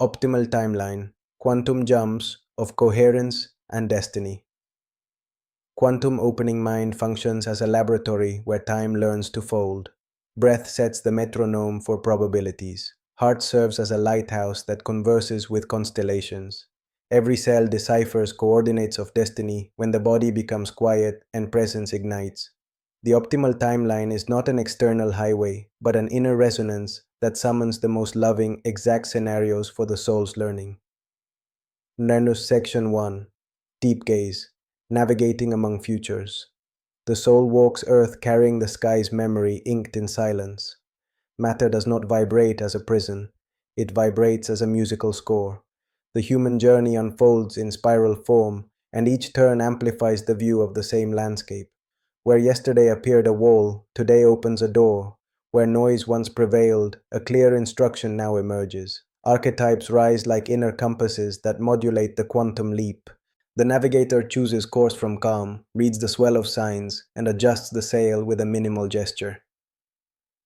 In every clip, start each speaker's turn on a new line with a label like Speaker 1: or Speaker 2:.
Speaker 1: Optimal timeline, quantum jumps of coherence and destiny. Quantum opening mind functions as a laboratory where time learns to fold. Breath sets the metronome for probabilities. Heart serves as a lighthouse that converses with constellations. Every cell deciphers coordinates of destiny when the body becomes quiet and presence ignites. The optimal timeline is not an external highway, but an inner resonance that summons the most loving, exact scenarios for the soul's learning. Nanus Section 1. Deep Gaze. Navigating among futures. The soul walks earth carrying the sky's memory inked in silence. Matter does not vibrate as a prison. It vibrates as a musical score. The human journey unfolds in spiral form, and each turn amplifies the view of the same landscape. Where yesterday appeared a wall, today opens a door. Where noise once prevailed, a clear instruction now emerges. Archetypes rise like inner compasses that modulate the quantum leap. The navigator chooses course from calm, reads the swell of signs, and adjusts the sail with a minimal gesture.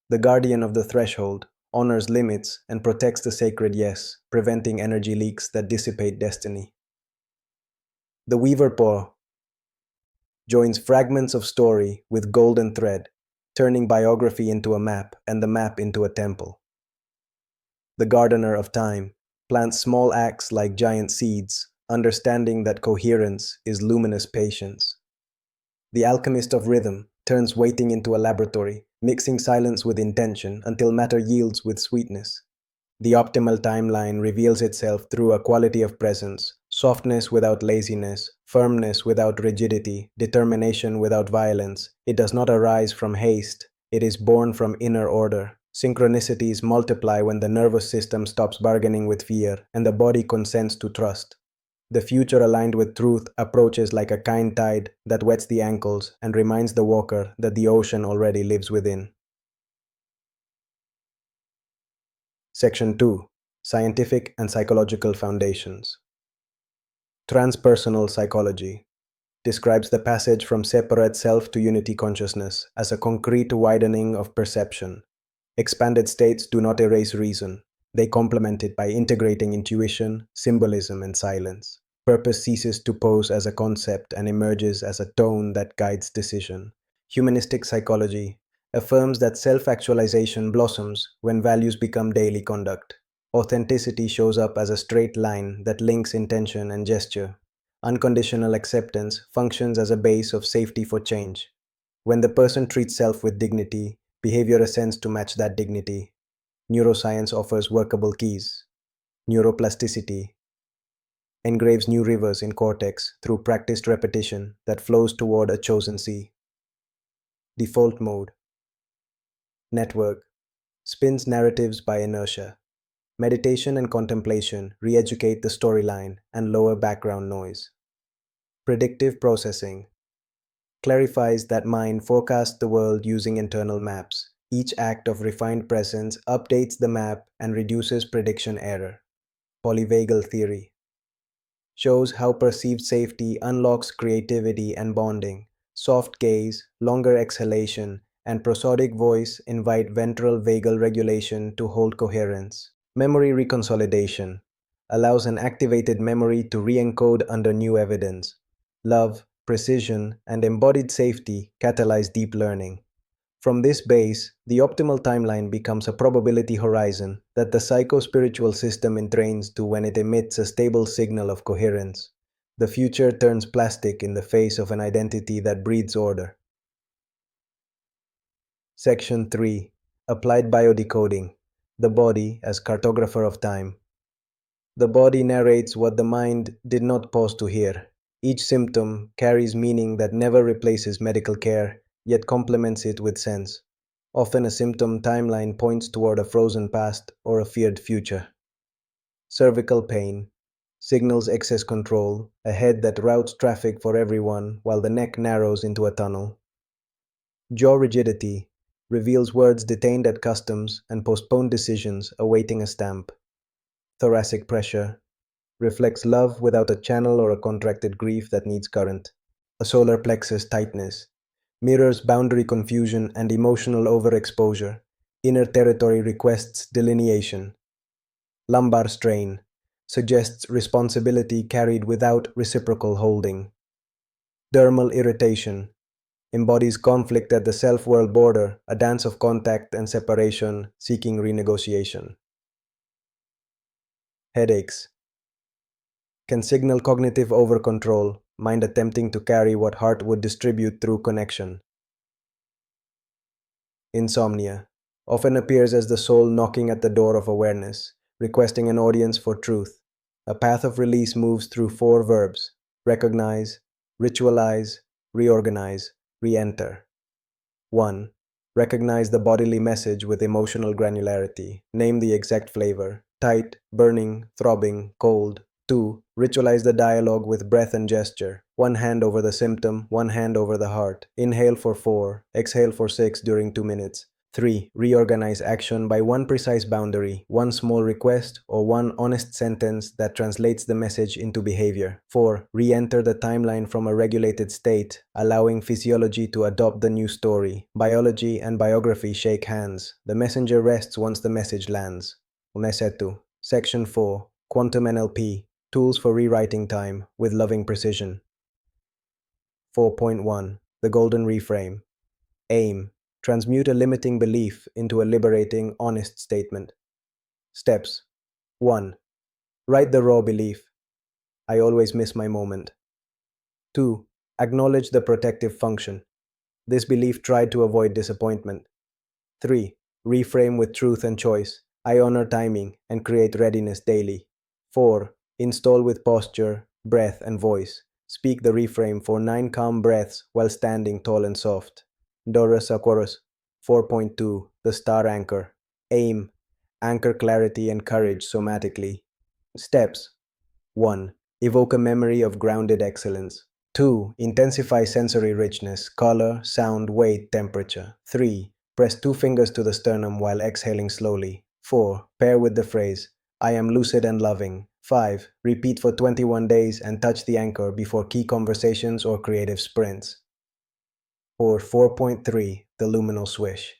Speaker 1: The guardian of the threshold honors limits and protects the sacred yes, preventing energy leaks that dissipate destiny. The weaver paw joins fragments of story with golden thread, turning biography into a map and the map into a temple. The gardener of time plants small acts like giant seeds, understanding that coherence is luminous patience. The alchemist of rhythm turns waiting into a laboratory, mixing silence with intention until matter yields with sweetness. The optimal timeline reveals itself through a quality of presence, softness without laziness, firmness without rigidity, determination without violence. It does not arise from haste, it is born from inner order. Synchronicities multiply when the nervous system stops bargaining with fear and the body consents to trust. The future aligned with truth approaches like a kind tide that wets the ankles and reminds the walker that the ocean already lives within. Section 2. Scientific and Psychological Foundations. Transpersonal psychology describes the passage from separate self to unity consciousness as a concrete widening of perception. Expanded states do not erase reason. They complement it by integrating intuition, symbolism, and silence. Purpose ceases to pose as a concept and emerges as a tone that guides decision. Humanistic psychology affirms that self-actualization blossoms when values become daily conduct. Authenticity shows up as a straight line that links intention and gesture. Unconditional acceptance functions as a base of safety for change. When the person treats self with dignity, behavior ascends to match that dignity. Neuroscience offers workable keys. Neuroplasticity engraves new rivers in cortex through practiced repetition that flows toward a chosen sea. Default mode. Network spins narratives by inertia. Meditation and contemplation re-educate the storyline and lower background noise. Predictive processing clarifies that mind forecasts the world using internal maps. Each act of refined presence updates the map and reduces prediction error. Polyvagal theory shows how perceived safety unlocks creativity and bonding. Soft gaze, longer exhalation, and prosodic voice invite ventral vagal regulation to hold coherence. Memory reconsolidation allows an activated memory to re-encode under new evidence. Love, precision, and embodied safety catalyze deep learning. From this base, the optimal timeline becomes a probability horizon that the psycho-spiritual system entrains to when it emits a stable signal of coherence. The future turns plastic in the face of an identity that breathes order. Section 3. Applied Biodecoding. The body as cartographer of time. The body narrates what the mind did not pause to hear. Each symptom carries meaning that never replaces medical care, yet complements it with sense. Often a symptom timeline points toward a frozen past or a feared future. Cervical pain signals excess control, a head that routes traffic for everyone while the neck narrows into a tunnel. Jaw rigidity reveals words detained at customs and postponed decisions awaiting a stamp. Thoracic pressure reflects love without a channel or a contracted grief that needs current. A solar plexus tightness mirrors boundary confusion and emotional overexposure. Inner territory requests delineation. Lumbar strain suggests responsibility carried without reciprocal holding. Dermal irritation embodies conflict at the self-world border, a dance of contact and separation, seeking renegotiation. Headaches can signal cognitive overcontrol, mind attempting to carry what heart would distribute through connection. Insomnia often appears as the soul knocking at the door of awareness, requesting an audience for truth. A path of release moves through four verbs: recognize, ritualize, reorganize, re-enter. 1. Recognize the bodily message with emotional granularity. Name the exact flavor: tight, burning, throbbing, cold. 2. Ritualize the dialogue with breath and gesture. One hand over the symptom, one hand over the heart. Inhale for 4, exhale for 6 during 2 minutes. 3. Reorganize action by one precise boundary, one small request, or one honest sentence that translates the message into behavior. 4. Re-enter the timeline from a regulated state, allowing physiology to adopt the new story. Biology and biography shake hands. The messenger rests once the message lands. Unesetu. Section 4. Quantum NLP. Tools for rewriting time with loving precision. 4.1. The Golden Reframe. Aim. Transmute a limiting belief into a liberating, honest statement. Steps. 1. Write the raw belief: I always miss my moment. 2. Acknowledge the protective function: this belief tried to avoid disappointment. 3. Reframe with truth and choice: I honor timing and create readiness daily. 4. Install with posture, breath, and voice. Speak the reframe for 9 calm breaths while standing tall and soft. Dorus Aquarus. 4.2. The Star Anchor. Aim. Anchor clarity and courage somatically. Steps. 1. Evoke a memory of grounded excellence. 2. Intensify sensory richness: color, sound, weight, temperature. 3. Press 2 fingers to the sternum while exhaling slowly. 4. Pair with the phrase, I am lucid and loving. 5. Repeat for 21 days and touch the anchor before key conversations or creative sprints. Or 4.3. The Luminal Swish.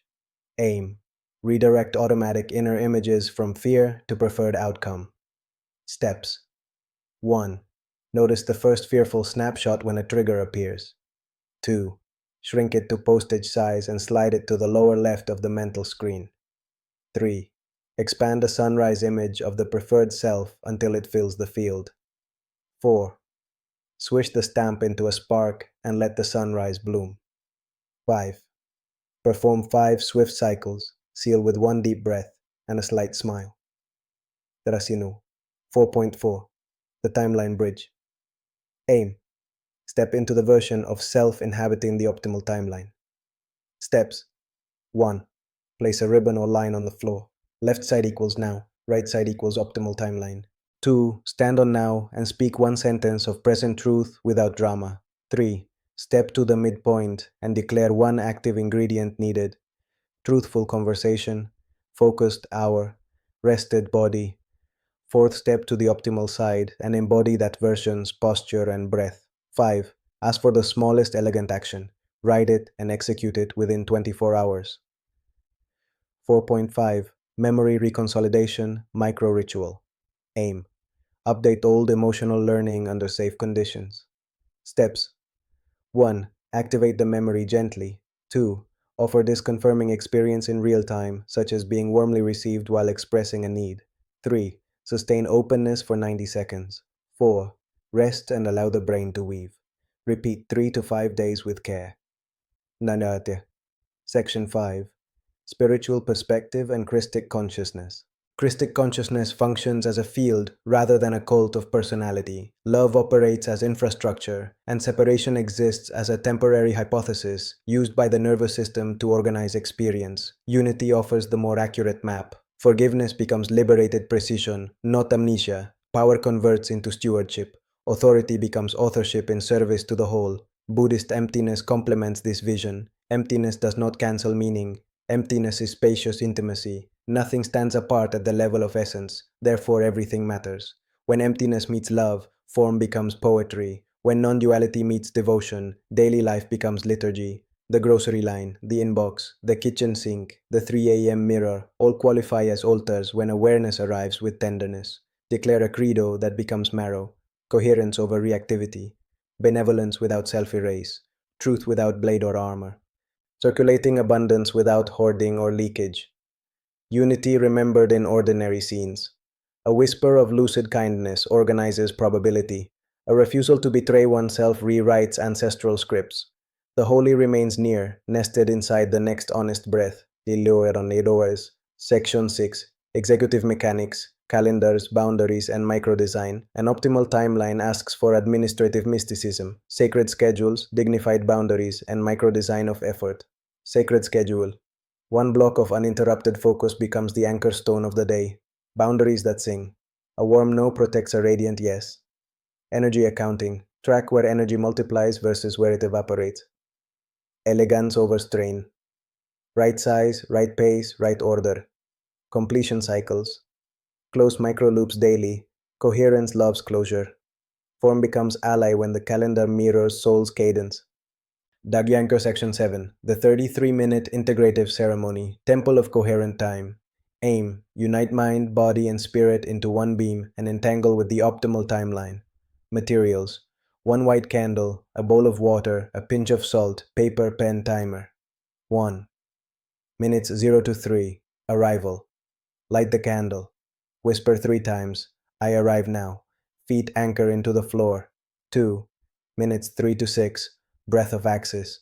Speaker 1: Aim. Redirect automatic inner images from fear to preferred outcome. Steps. 1. Notice the first fearful snapshot when a trigger appears. 2. Shrink it to postage size and slide it to the lower left of the mental screen. 3. Expand a sunrise image of the preferred self until it fills the field. 4. Swish the stamp into a spark and let the sunrise bloom. 5. Perform 5 swift cycles, seal with 1 deep breath and a slight smile. Terasinu. 4.4. The Timeline Bridge. Aim. Step into the version of self inhabiting the optimal timeline. Steps. 1. Place a ribbon or line on the floor. Left side equals now, right side equals optimal timeline. 2. Stand on now and speak 1 sentence of present truth without drama. 3. Step to the midpoint and declare 1 active ingredient needed: truthful conversation, focused hour, rested body. 4th step to the optimal side and embody that version's posture and breath. 5. Ask for the smallest elegant action. Write it and execute it within 24 hours. 4.5. Memory reconsolidation, micro-ritual. Aim. Update old emotional learning under safe conditions. Steps. 1. Activate the memory gently. 2. Offer disconfirming experience in real time, such as being warmly received while expressing a need. 3. Sustain openness for 90 seconds. 4. Rest and allow the brain to weave. Repeat 3 to 5 days with care. Nanate. Section 5. Spiritual perspective and Christic consciousness. Christic consciousness functions as a field rather than a cult of personality. Love operates as infrastructure, and separation exists as a temporary hypothesis used by the nervous system to organize experience. Unity offers the more accurate map. Forgiveness becomes liberated precision, not amnesia. Power converts into stewardship. Authority becomes authorship in service to the whole. Buddhist emptiness complements this vision. Emptiness does not cancel meaning. Emptiness is spacious intimacy. Nothing stands apart at the level of essence, therefore everything matters. When emptiness meets love, form becomes poetry. When non-duality meets devotion, daily life becomes liturgy. The grocery line, the inbox, the kitchen sink, the 3 a.m. mirror all qualify as altars when awareness arrives with tenderness. Declare a credo that becomes marrow, coherence over reactivity, benevolence without self-erase, truth without blade or armor, circulating abundance without hoarding or leakage, unity remembered in ordinary scenes. A whisper of lucid kindness organizes probability. A refusal to betray oneself rewrites ancestral scripts. The holy remains near, nested inside the next honest breath. Section 6. Executive mechanics, calendars, boundaries, and microdesign. An optimal timeline asks for administrative mysticism, sacred schedules, dignified boundaries, and microdesign of effort. Sacred schedule. One block of uninterrupted focus becomes the anchor stone of the day. Boundaries that sing. A warm no protects a radiant yes. Energy accounting. Track where energy multiplies versus where it evaporates. Elegance over strain. Right size, right pace, right order. Completion cycles. Close micro loops daily. Coherence loves closure. Form becomes ally when the calendar mirrors soul's cadence. Dagyanko Section 7. The 33-minute integrative ceremony, Temple of Coherent Time. Aim, unite mind, body, and spirit into one beam and entangle with the optimal timeline. Materials, one white candle, a bowl of water, a pinch of salt, paper, pen, timer. 1. Minutes 0 to 3. Arrival. Light the candle. Whisper 3 times. I arrive now. Feet anchor into the floor. 2. Minutes 3 to 6. Breath of axis.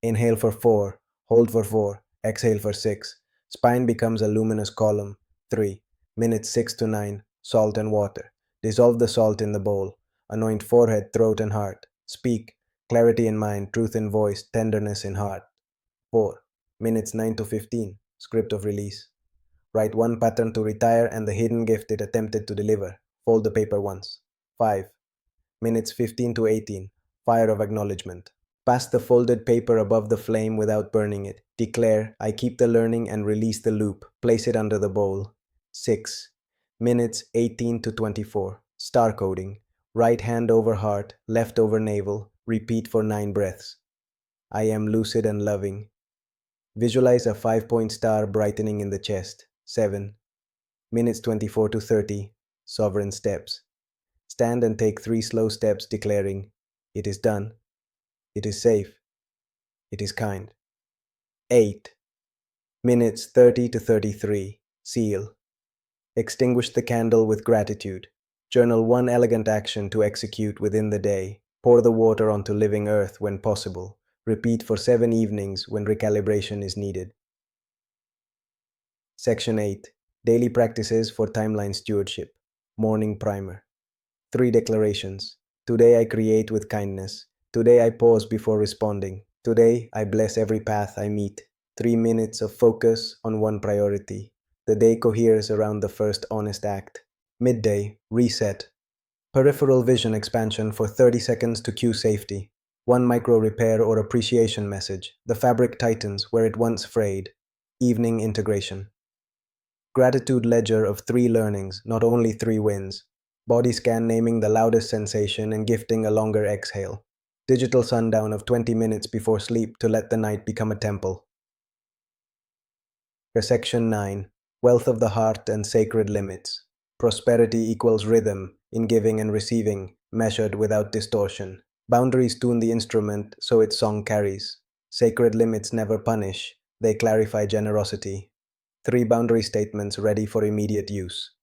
Speaker 1: Inhale for 4. Hold for 4. Exhale for 6. Spine becomes a luminous column. 3. Minutes 6 to 9. Salt and water. Dissolve the salt in the bowl. Anoint forehead, throat, and heart. Speak. Clarity in mind, truth in voice, tenderness in heart. 4. Minutes 9 to 15. Script of release. Write one pattern to retire and the hidden gift it attempted to deliver. Fold the paper once. 5. Minutes 15 to 18. Fire of acknowledgement. Pass the folded paper above the flame without burning it. Declare, I keep the learning and release the loop. Place it under the bowl. 6. Minutes 18 to 24. Star coding. Right hand over heart, left over navel. Repeat for 9 breaths. I am lucid and loving. Visualize a 5-point star brightening in the chest. 7. Minutes 24 to 30. Sovereign steps. Stand and take 3 slow steps declaring, it is done. It is safe. It is kind. 8. Minutes 30 to 33. Seal. Extinguish the candle with gratitude. Journal one elegant action to execute within the day. Pour the water onto living earth when possible. Repeat for 7 evenings when recalibration is needed. Section 8. Daily practices for timeline stewardship. Morning primer. 3 declarations. Today I create with kindness. Today I pause before responding. Today I bless every path I meet. 3 minutes of focus on one priority. The day coheres around the first honest act. Midday, reset. Peripheral vision expansion for 30 seconds to cue safety. One micro repair or appreciation message. The fabric tightens where it once frayed. Evening integration. Gratitude ledger of 3 learnings, not only 3 wins. Body scan naming the loudest sensation and gifting a longer exhale. Digital sundown of 20 minutes before sleep to let the night become a temple. Section 9. Wealth of the heart and sacred limits. Prosperity equals rhythm in giving and receiving, measured without distortion. Boundaries tune the instrument so its song carries. Sacred limits never punish, they clarify generosity. 3 boundary statements ready for immediate use.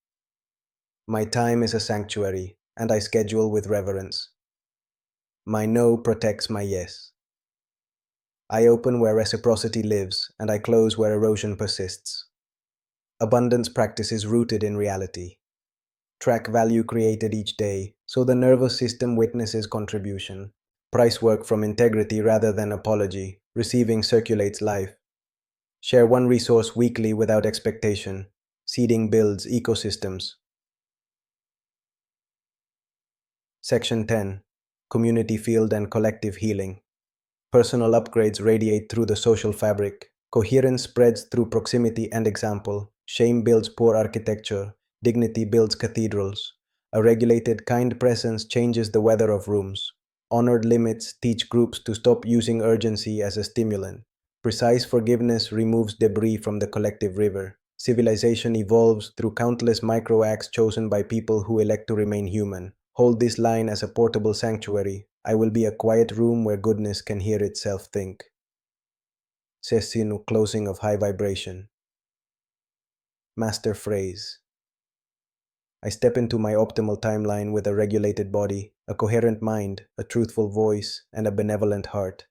Speaker 1: My time is a sanctuary, and I schedule with reverence. My no protects my yes. I open where reciprocity lives, and I close where erosion persists. Abundance practice is rooted in reality. Track value created each day, so the nervous system witnesses contribution. Price work from integrity rather than apology. Receiving circulates life. Share one resource weekly without expectation. Seeding builds ecosystems. Section 10. Community field and collective healing. Personal upgrades radiate through the social fabric. Coherence spreads through proximity and example. Shame builds poor architecture. Dignity builds cathedrals. A regulated, kind presence changes the weather of rooms. Honored limits teach groups to stop using urgency as a stimulant. Precise forgiveness removes debris from the collective river. Civilization evolves through countless micro-acts chosen by people who elect to remain human. Hold this line as a portable sanctuary. I will be a quiet room where goodness can hear itself think. Sessinu, closing of high vibration. Master phrase. I step into my optimal timeline with a regulated body, a coherent mind, a truthful voice, and a benevolent heart.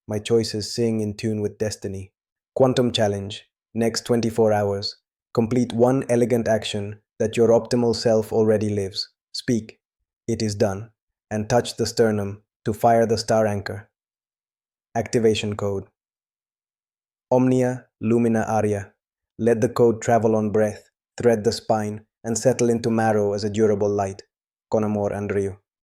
Speaker 1: My choices sing in tune with destiny. Quantum challenge. Next 24 hours. Complete one elegant action that your optimal self already lives. Speak. It is done. And touch the sternum to fire the star anchor. Activation code. Omnia Lumina Aria. Let the code travel on breath, thread the spine, and settle into marrow as a durable light. Con amor, Andrew.